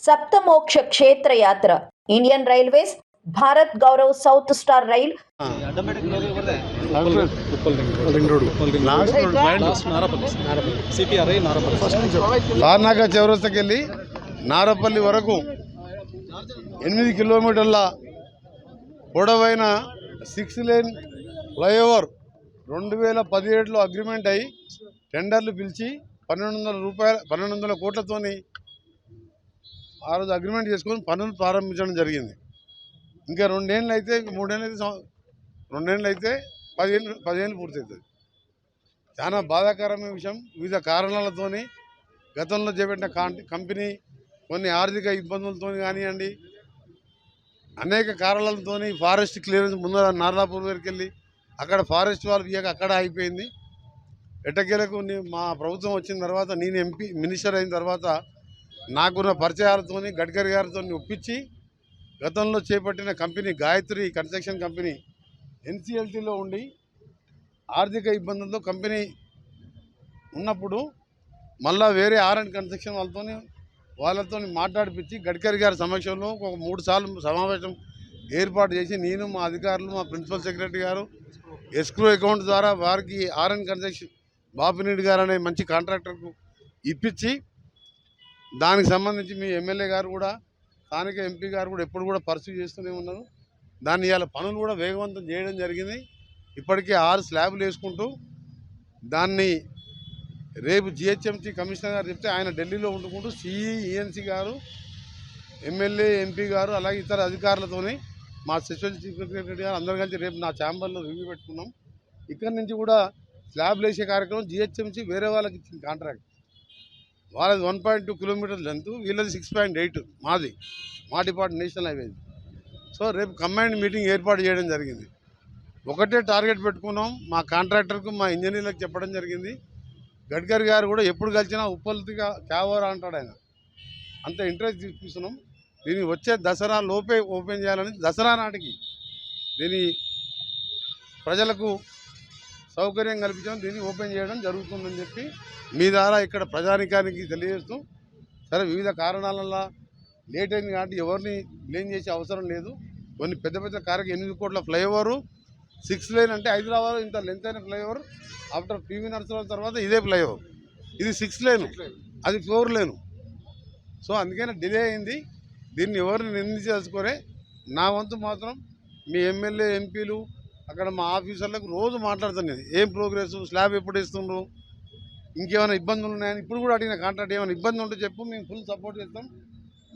सप्तमोक्ष क्षेत्र यात्रा Indian railways Bharat गौरव south star रैल లార్నాక చౌరస్తకెళ్ళి నారపల్లి వరకు 8 కిలోమీటర్ల పొడవైన 6 లేన్ ఫ్లైఓవర్ 2017లో అగ్రిమెంట్ అయ్యి టెండర్లు పిలిచి 1200 కోట్లతోని ఆ రోజు అగ్రిమెంట్ చేసుకొని పనులు ప్రారంభించడం జరిగింది. ఇంకా 2 ఏళ్ళు అయితే 3 ఏళ్ళు అయితే 2 ఏళ్ళు అయితే 10 ఏళ్ళు పూర్తవుతుంది. చాలా బాధాకరమైన విషయం. వివిధ కారణాలతోని గతంలో చేపట్టిన కంపెనీ కొన్ని ఆర్థిక ఇబ్బందులతో కానివ్వండి, అనేక కారణాలతో ఫారెస్ట్ క్లియరెన్స్ ముందర నార్లాపూర్ వరకు వెళ్ళి అక్కడ ఫారెస్ట్ వాళ్ళు ఇయ్యక అక్కడ అయిపోయింది. ఎట్టకేలకు మా ప్రభుత్వం వచ్చిన తర్వాత నేను ఎంపీ మినిస్టర్ అయిన తర్వాత నాకున్న పరిచయాలతో గడ్కరీ గారితో ఒప్పించి గతంలో చేపట్టిన కంపెనీ గాయత్రి కన్స్ట్రక్షన్ కంపెనీ ఎన్సిఎల్టీలో ఉండి ఆర్థిక ఇబ్బందులతో కంపెనీ ఉన్నప్పుడు మళ్ళా వేరే ఆర్ఎండ్ కన్స్ట్రక్షన్ వాళ్ళతో మాట్లాడిపించి గడ్కరీ గారి సమక్షంలో ఒక 3 సార్లు సమావేశం ఏర్పాటు చేసి నేను మా అధికారులు మా ప్రిన్సిపల్ సెక్రటరీ గారు ఎస్క్రూ అకౌంట్ ద్వారా వారికి ఆర్ఎండ్ కన్స్ట్రక్షన్ బాపినీడి గారు అనే మంచి కాంట్రాక్టర్కు ఇప్పించి దానికి సంబంధించి మీ ఎమ్మెల్యే గారు కూడా స్థానిక ఎంపీ గారు కూడా ఎప్పుడు కూడా పర్సూ చేస్తూనే ఉన్నారు. దాన్ని ఇవాళ పనులు కూడా వేగవంతం చేయడం జరిగింది. ఇప్పటికే 6 స్లాబ్లు వేసుకుంటూ దాన్ని రేపు జిహెచ్ఎంసీ కమిషనర్ గారు చెప్తే ఆయన ఢిల్లీలో ఉండుకుంటూ సిఈఎన్సీ గారు ఎమ్మెల్యే ఎంపీ గారు అలాగే ఇతర అధికారులతోని మా స్పెషల్ చీఫ్ సెక్రటరీ గారు అందరు కలిసి రేపు నా ఛాంబర్లో రివ్యూ పెట్టుకున్నాం. ఇక్కడి నుంచి కూడా స్లాబ్లు వేసే కార్యక్రమం జిహెచ్ఎంసీ వేరే వాళ్ళకి ఇచ్చిన కాంట్రాక్ట్. వాళ్ళది 1.2 కిలోమీటర్స్ లెంత్, వీళ్ళది 6.8 మాది మా డిపార్ట్మెంట్ నేషనల్ హైవే. సో రేపు కంబైన్డ్ మీటింగ్ ఏర్పాటు చేయడం జరిగింది. ఒకటే టార్గెట్ పెట్టుకున్నాం. మా కాంట్రాక్టర్కు మా ఇంజనీర్లకు చెప్పడం జరిగింది. గడ్కరీ గారు కూడా ఎప్పుడు కలిసినా ఉప్పల్తిగా క్యావోరా అంటాడు ఆయన. అంత ఇంట్రెస్ట్ చూపిస్తున్నాం. దీన్ని వచ్చే దసరా లోపే ఓపెన్ చేయాలని, దసరా నాటికి దీన్ని ప్రజలకు సౌకర్యం కల్పించడం దీన్ని ఓపెన్ చేయడం జరుగుతుందని చెప్పి మీ ద్వారా ఇక్కడ ప్రజానికానికి తెలియజేస్తూ, సరే వివిధ కారణాల వల్ల లేట్ అయింది కాబట్టి ఎవరిని బ్లేమ్ చేసే అవసరం లేదు. కొన్ని పెద్ద పెద్ద 8 కోట్ల ఫ్లైఓవరు 6 లేన్ అంటే హైదరాబాద్ ఇంత లెంత్ అయిన ఫ్లైఓవర్ ఆఫ్టర్ పివి నరసింహరావు తర్వాత ఇదే ఫ్లైఓవర్. ఇది 6 లేను, అది 4 లేను. సో అందుకనే డిలే అయింది. దీన్ని ఎవరిని నిందించదలుచుకోరే. నా వంతు మాత్రం మీ ఎమ్మెల్యే ఎంపీలు అక్కడ మా ఆఫీసర్లకు రోజు మాట్లాడుతున్నాను. ఏం ప్రోగ్రెస్, స్లాబ్ ఎప్పుడు ఇస్తుండ్రు, ఇంకేమైనా ఇబ్బందులు ఉన్నాయని ఇప్పుడు కూడా అడిగిన కాంట్రాక్ట్ ఏమైనా ఇబ్బంది ఉంటే చెప్పు, మేము ఫుల్ సపోర్ట్ చేస్తాం.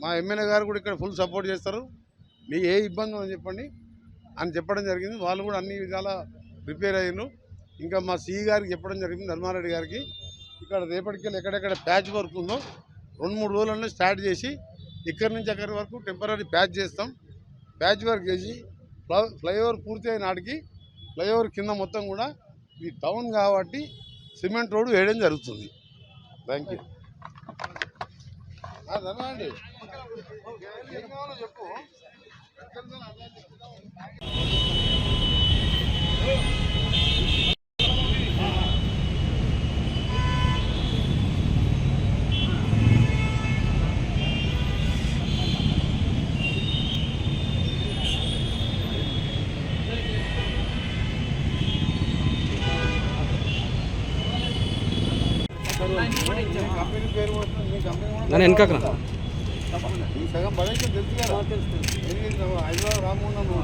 మా ఎమ్మెల్యే గారు కూడా ఇక్కడ ఫుల్ సపోర్ట్ చేస్తారు. మీకు ఏ ఇబ్బంది ఉందని చెప్పండి అని చెప్పడం జరిగింది. వాళ్ళు కూడా అన్ని విధాలా ప్రిపేర్ అయ్యారు. ఇంకా మా సిఈ గారికి చెప్పడం జరిగింది, ధర్మారెడ్డి గారికి. ఇక్కడ రేపటికెళ్ళి ఎక్కడెక్కడ ప్యాచ్ వర్క్ ఉందో 2-3 రోజులలో స్టార్ట్ చేసి ఇక్కడి నుంచి అక్కడి వరకు టెంపరీ ప్యాచ్ చేస్తాం. ప్యాచ్ వర్క్ చేసి ఫ్లైఓవర్ పూర్తి అయిన నాటికి ఫ్లైఓవర్ కింద మొత్తం కూడా ఈ టౌన్ కాబట్టి సిమెంట్ రోడ్డు వేయడం జరుగుతుంది. Thank you. ధన్యవాదండి. చెప్పు. నేను వెనకకు సగం పడైతే తెలుసు కదా, హైదరాబాద్ రామున్నాను.